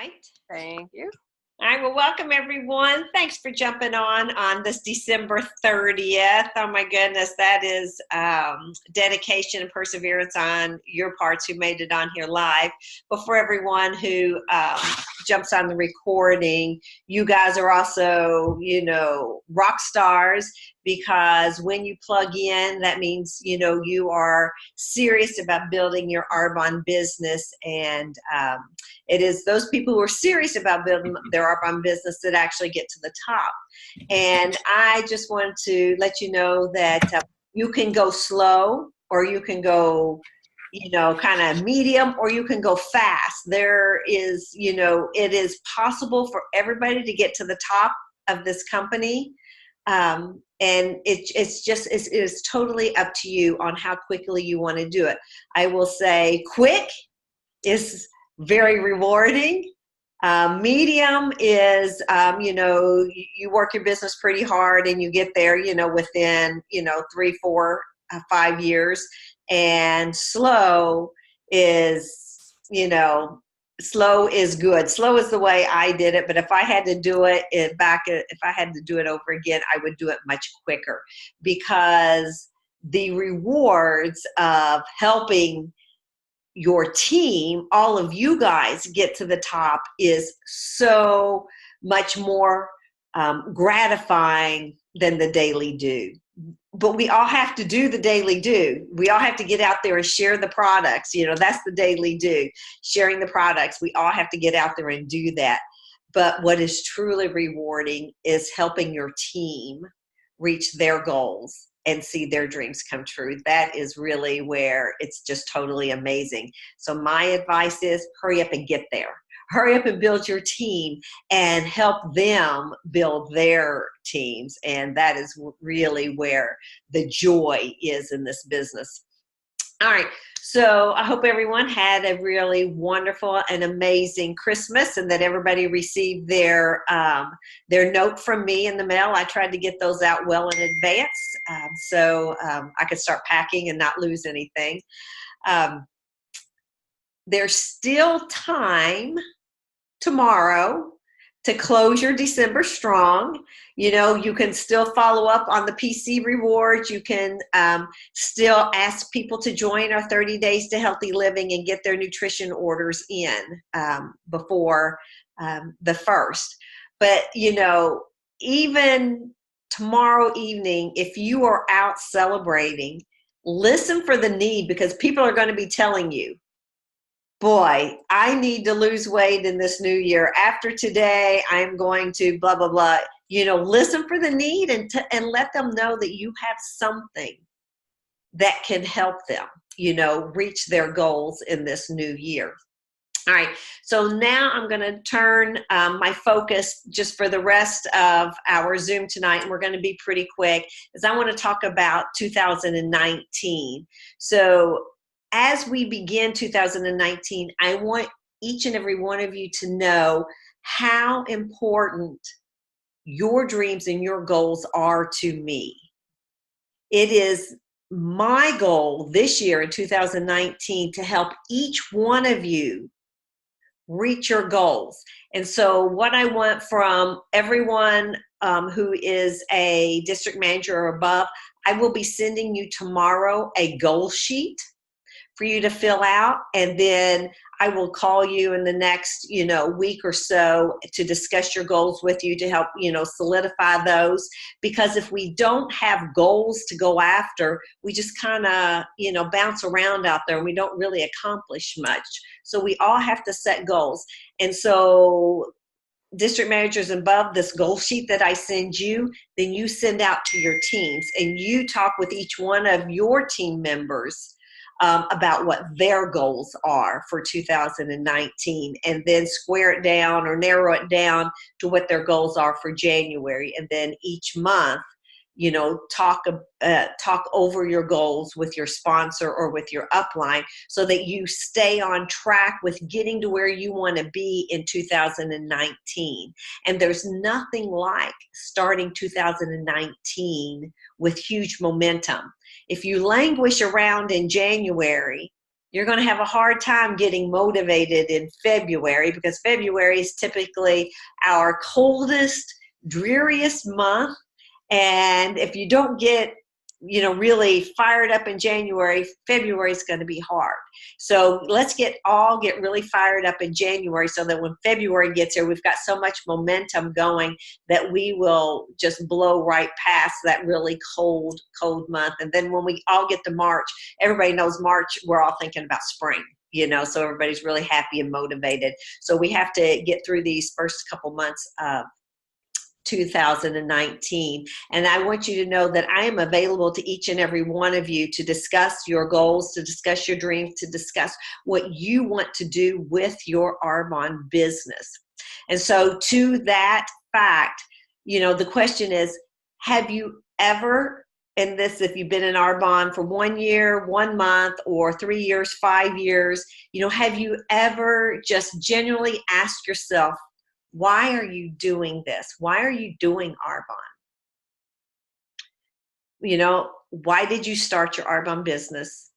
tonight. Thank you. All right, well, welcome everyone. Thanks for jumping on this December 30th. Oh my goodness, that is dedication and perseverance on your parts who made it on here live. But for everyone who jumps on the recording, you guys are also, rock stars, because when you plug in, that means, you are serious about building your Arbonne business. And it is those people who are serious about building their Arbonne business that actually get to the top. And I just want to let you know that you can go slow, or you can go, kind of medium, or you can go fast. There is, it is possible for everybody to get to the top of this company. And it is totally up to you on how quickly you want to do it. I will say quick is very rewarding. Medium is, you work your business pretty hard and you get there, within, 3, 4, 5 years. And slow is, slow is good. Slow is the way I did it, but if I had to do it if I had to do it over again, I would do it much quicker, because the rewards of helping your team, all of you guys, get to the top is so much more gratifying than the daily do. But we all have to do the daily do. We all have to get out there and share the products. That's the daily do, sharing the products. We all have to get out there and do that. But what is truly rewarding is helping your team reach their goals and see their dreams come true. That is really where it's just totally amazing. So my advice is hurry up and get there. Hurry up and build your team and help them build their teams. And that is really where the joy is in this business. All right. So I hope everyone had a really wonderful and amazing Christmas, and that everybody received their note from me in the mail. I tried to get those out well in advance, so I could start packing and not lose anything. There's still time tomorrow to close your December strong. You can still follow up on the PC rewards. You can still ask people to join our 30 Days to Healthy Living and get their nutrition orders in before the 1st. But, even tomorrow evening, if you are out celebrating, listen for the need, because people are going to be telling you, boy, I need to lose weight in this new year. After today, I'm going to blah, blah, blah. Listen for the need and let them know that you have something that can help them, reach their goals in this new year. All right, so now I'm going to turn my focus just for the rest of our Zoom tonight, and we're going to be pretty quick, is I want to talk about 2019. So as we begin 2019, I want each and every one of you to know how important your dreams and your goals are to me. It is my goal this year in 2019 to help each one of you reach your goals. And so what I want from everyone who is a district manager or above, I will be sending you tomorrow a goal sheet for you to fill out, and then I will call you in the next, week or so to discuss your goals with you to help, solidify those. Because if we don't have goals to go after, we just kind of, bounce around out there and we don't really accomplish much. So we all have to set goals. And so district managers above, this goal sheet that I send you, then you send out to your teams and you talk with each one of your team members about what their goals are for 2019, and then square it down or narrow it down to what their goals are for January. And then each month, talk over your goals with your sponsor or with your upline, so that you stay on track with getting to where you want to be in 2019. And there's nothing like starting 2019 with huge momentum. If you languish around in January, You're going to have a hard time getting motivated in February, because February is typically our coldest, dreariest month. And if you don't get, really fired up in January, February is going to be hard. So let's get really fired up in January, so that when February gets here, we've got so much momentum going that we will just blow right past that really cold month. And then when we all get to March, everybody knows March, we're all thinking about spring. So everybody's really happy and motivated. So we have to get through these first couple months of 2019. And I want you to know that I am available to each and every one of you to discuss your goals, to discuss your dreams, to discuss what you want to do with your Arbonne business. And so to that fact, the question is, have you ever, and this, if you've been in Arbonne for 1 year, 1 month, or 3 years, 5 years, have you ever just genuinely asked yourself, why are you doing this? Why are you doing Arbonne? Why did you start your Arbonne business?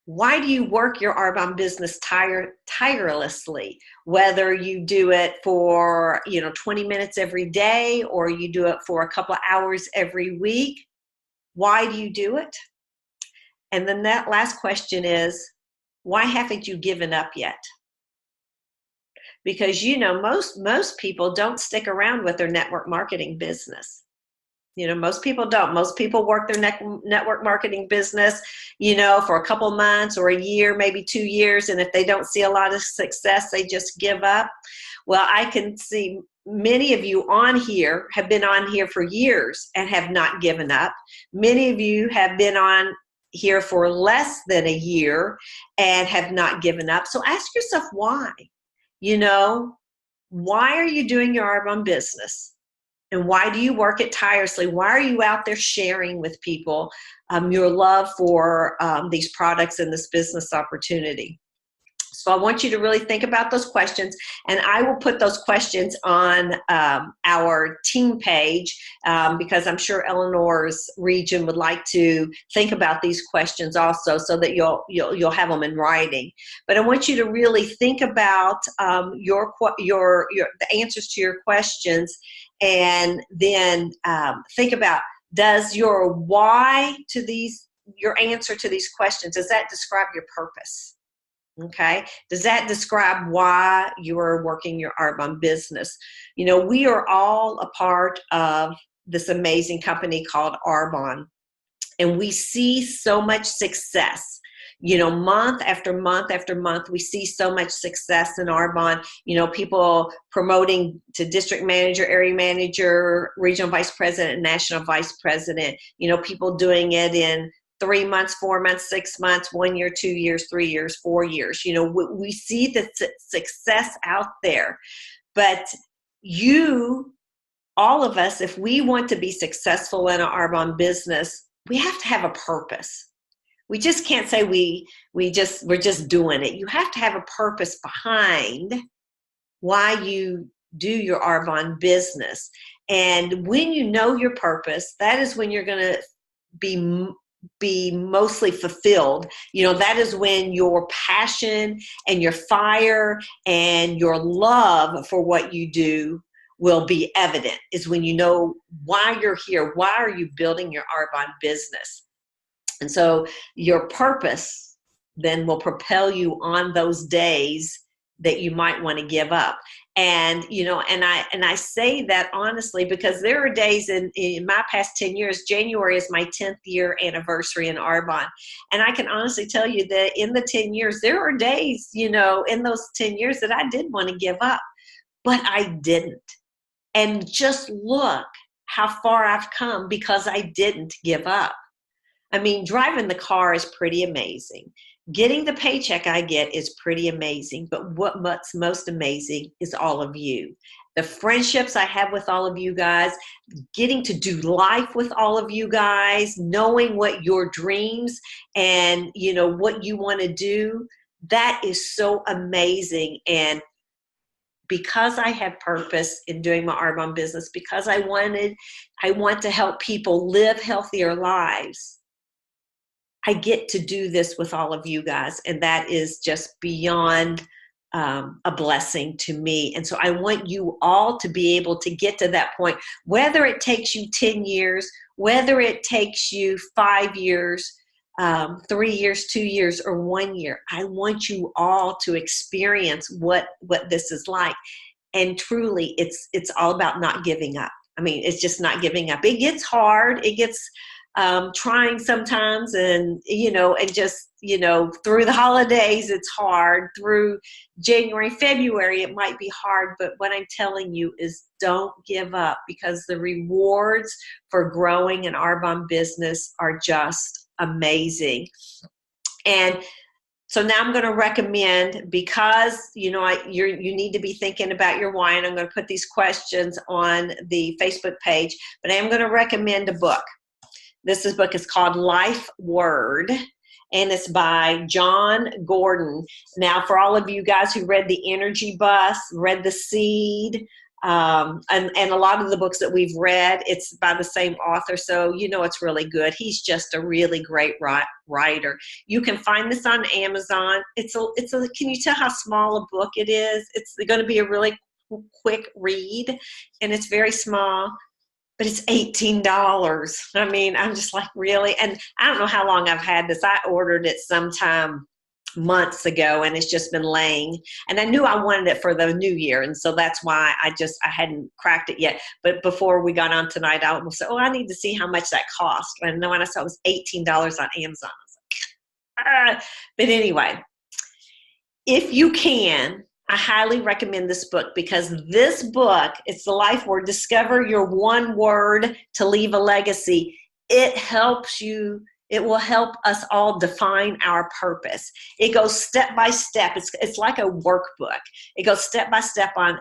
Why do you work your Arbonne business tirelessly? Whether you do it for, 20 minutes every day, or you do it for a couple of hours every week, why do you do it? And then that last question is, why haven't you given up yet? Because most people don't stick around with their network marketing business. Most people don't. Most people work their network marketing business, for a couple months or a year, maybe 2 years. And if they don't see a lot of success, they just give up. Well, I can see many of you on here have been on here for years and have not given up. Many of you have been on here for less than a year and have not given up. So ask yourself why. Why are you doing your Arbonne business? And why do you work it tirelessly? Why are you out there sharing with people your love for these products and this business opportunity? So I want you to really think about those questions, and I will put those questions on our team page because I'm sure Eleanor's region would like to think about these questions also, so that you'll have them in writing. But I want you to really think about the answers to your questions, and then think about, does your why your answer to these questions, does that describe your purpose? Okay. Does that describe why you are working your Arbonne business? We are all a part of this amazing company called Arbonne, and we see so much success. Month after month after month, we see so much success in Arbonne. People promoting to district manager, area manager, regional vice president, national vice president. People doing it in 3 months, 4 months, 6 months, 1 year, 2 years, 3 years, 4 years. We see the success out there. But all of us, if we want to be successful in our Arbonne business, we have to have a purpose. We just can't say we're just doing it. You have to have a purpose behind why you do your Arbonne business. And when you know your purpose, that is when you're going to be mostly fulfilled. That is when your passion and your fire and your love for what you do will be evident, is when you know why you're here. Why are you building your Arbonne business? And so your purpose then will propel you on those days that you might want to give up. And, and I say that honestly, because there are days in my past 10 years, January is my 10th year anniversary in Arbonne. And I can honestly tell you that in the 10 years, there are days, in those 10 years that I did want to give up, but I didn't. And just look how far I've come because I didn't give up. I mean, driving the car is pretty amazing. Getting the paycheck I get is pretty amazing. But what's most amazing is all of you. The friendships I have with all of you guys, getting to do life with all of you guys, knowing what your dreams and, what you want to do, that is so amazing. And because I have purpose in doing my Arbonne business, because I want to help people live healthier lives, I get to do this with all of you guys, and that is just beyond a blessing to me. And so I want you all to be able to get to that point, whether it takes you 10 years, whether it takes you 5 years, 3 years, 2 years, or 1 year. I want you all to experience what this is like. And truly, it's all about not giving up. I mean, it's just not giving up. It gets hard. It gets trying sometimes, and just through the holidays it's hard. Through January, February it might be hard, but what I'm telling you is don't give up, because the rewards for growing an Arbonne business are just amazing. And so now I'm going to recommend, because you need to be thinking about your why, and I'm going to put these questions on the Facebook page, but I am going to recommend a book. This book is called Life Word, and it's by John Gordon. Now, for all of you guys who read The Energy Bus, read The Seed, and a lot of the books that we've read, it's by the same author, so it's really good. He's just a really great writer. You can find this on Amazon. Can you tell how small a book it is? It's going to be a really quick read, and it's very small. But it's $18. I mean, I'm just like, really? And I don't know how long I've had this. I ordered it sometime months ago, and it's just been laying. And I knew I wanted it for the new year, and so that's why I hadn't cracked it yet. But before we got on tonight, I was like, I need to see how much that cost. And when I saw it was $18 on Amazon, I was like, But anyway, if you can, I highly recommend this book, because this book, it's the Life Word, Discover Your One Word to Leave a Legacy. It helps you. It will help us all define our purpose. It goes step by step. It's like a workbook. It goes step by step on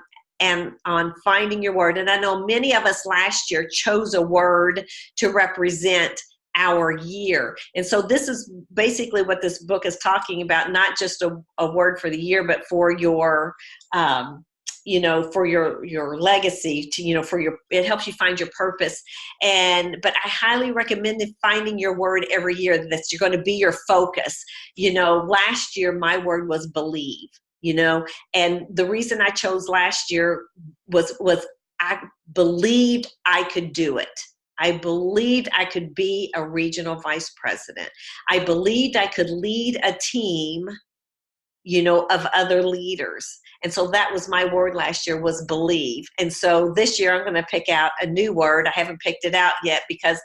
finding your word. And I know many of us last year chose a word to represent our year. And so this is basically what this book is talking about, not just a word for the year, but for your, for your legacy, it helps you find your purpose. But I highly recommend finding your word every year that's going to be your focus. Last year, my word was believe, and the reason I chose last year was I believed I could do it. I believed I could be a regional vice president. I believed I could lead a team, of other leaders. And so that was my word last year, was believe. And so this year I'm going to pick out a new word. I haven't picked it out yet, because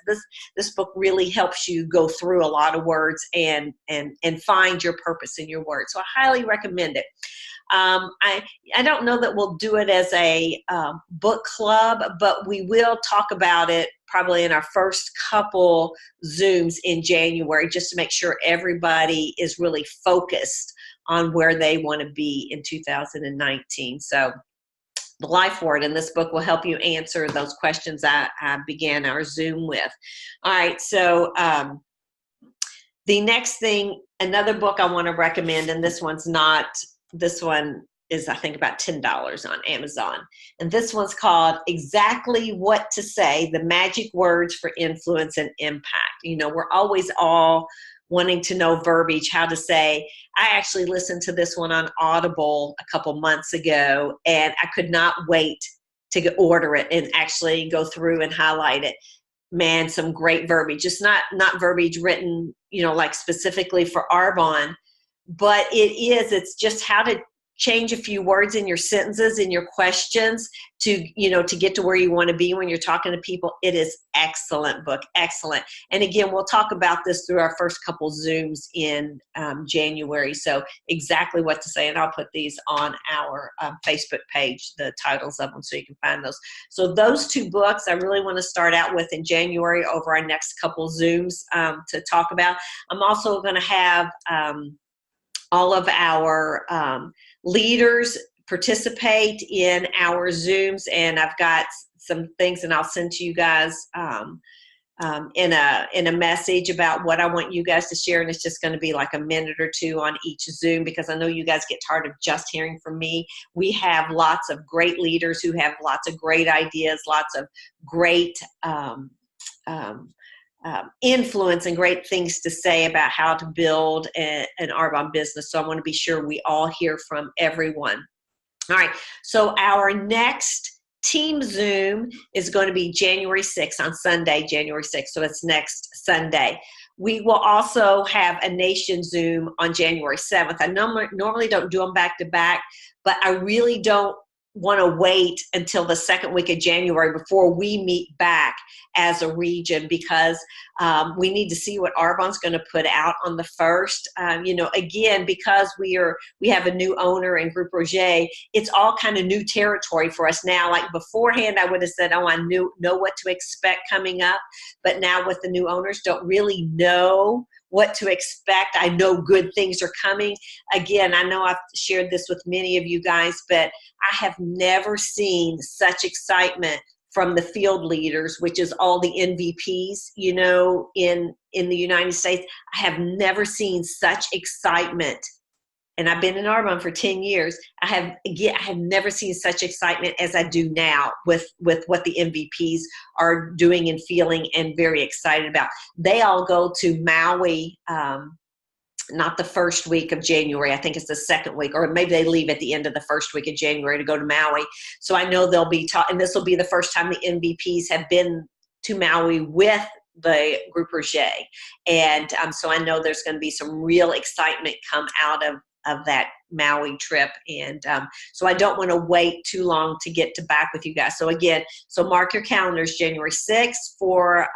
this book really helps you go through a lot of words and find your purpose in your word. So I highly recommend it. I don't know that we'll do it as a book club, but we will talk about it probably in our first couple Zooms in January, just to make sure everybody is really focused on where they want to be in 2019. So the Life Word in this book will help you answer those questions I began our Zoom with. All right, so the next thing, another book I want to recommend, and this one is, I think, about $10 on Amazon. And this one's called Exactly What to Say, The Magic Words for Influence and Impact. We're always all wanting to know verbiage, how to say. I actually listened to this one on Audible a couple months ago, and I could not wait to order it and actually go through and highlight it. Man, some great verbiage. Just not verbiage written, like specifically for Arbonne, but it's just how to change a few words in your sentences, in your questions to get to where you want to be when you're talking to people. It is excellent book, excellent. And again, we'll talk about this through our first couple Zooms in January. So exactly what to say, and I'll put these on our Facebook page, the titles of them, so you can find those. So those two books I really want to start out with in January over our next couple Zooms to talk about. I'm also going to have all of our leaders participate in our Zooms, and I've got some things, and I'll send to you guys in a message about what I want you guys to share, and it's just going to be like a minute or two on each Zoom, because I know you guys get tired of just hearing from me. We have lots of great leaders who have lots of great ideas, lots of great influence and great things to say about how to build an Arbonne business. So I want to be sure we all hear from everyone. All right, so our next team Zoom is going to be January 6th, on Sunday, January 6th. So it's next Sunday. We will also have a nation Zoom on January 7th. I normally don't do them back to back, but I really don't want to wait until the second week of January before we meet back as a region, because we need to see what Arbonne's going to put out on the first. Again, because we have a new owner in Group Roger, it's all kind of new territory for us now. Like beforehand, I would have said, oh, I know what to expect coming up. But now with the new owners, don't really know what to expect. I know good things are coming. Again, I know I've shared this with many of you guys, but I have never seen such excitement from the field leaders, which is all the NVPs, in the United States. I have never seen such excitement. And I've been in Arbonne for 10 years. I have never seen such excitement as I do now with what the MVPs are doing and feeling and very excited about. They all go to Maui, not the first week of January. I think it's the second week, or maybe they leave at the end of the first week of January to go to Maui. So I know they'll be and this will be the first time the MVPs have been to Maui with the Group Roger. And so I know there's going to be some real excitement come out of that Maui trip. And so I don't want to wait too long to get back with you guys. So again, mark your calendars, January 6th for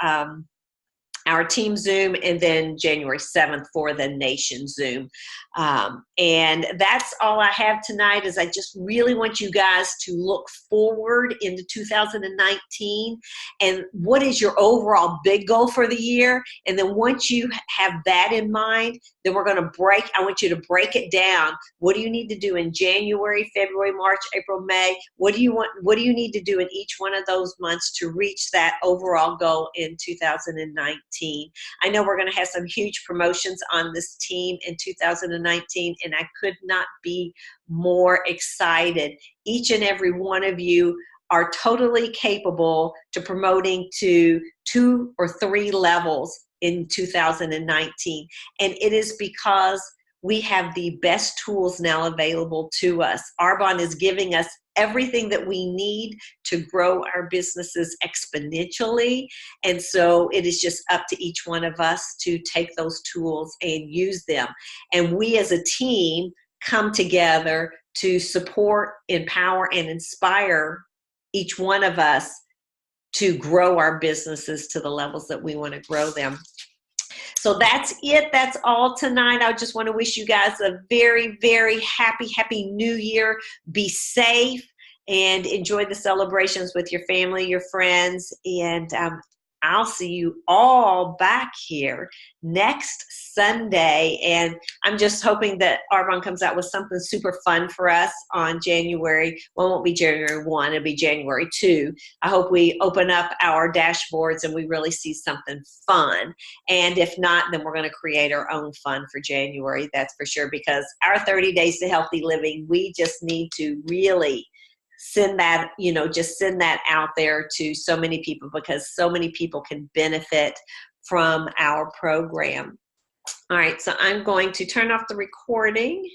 our team Zoom, and then January 7th for the nation Zoom. And that's all I have tonight. Is I just really want you guys to look forward into 2019 and what is your overall big goal for the year. And then once you have that in mind, then I want you to break it down. What do you need to do in January, February, March, April, May? What do you need to do in each one of those months to reach that overall goal in 2019? I know we're going to have some huge promotions on this team in 2019, and I could not be more excited. Each and every one of you are totally capable to promoting to 2 or 3 levels in 2019. And it is because we have the best tools now available to us. Arbonne is giving us everything that we need to grow our businesses exponentially. And so it is just up to each one of us to take those tools and use them. And we as a team come together to support, empower, and inspire each one of us to grow our businesses to the levels that we want to grow them. So that's it. That's all tonight. I just want to wish you guys a very, very happy new year. Be safe and enjoy the celebrations with your family, your friends, and I'll see you all back here next Sunday. And I'm just hoping that Arbonne comes out with something super fun for us on January. Well, it won't be January 1, it'll be January 2. I hope we open up our dashboards and we really see something fun. And if not, then we're going to create our own fun for January, that's for sure. Because our 30 Days to Healthy Living, we just need to really send that, just send that out there to so many people, because so many people can benefit from our program. All right, so I'm going to turn off the recording.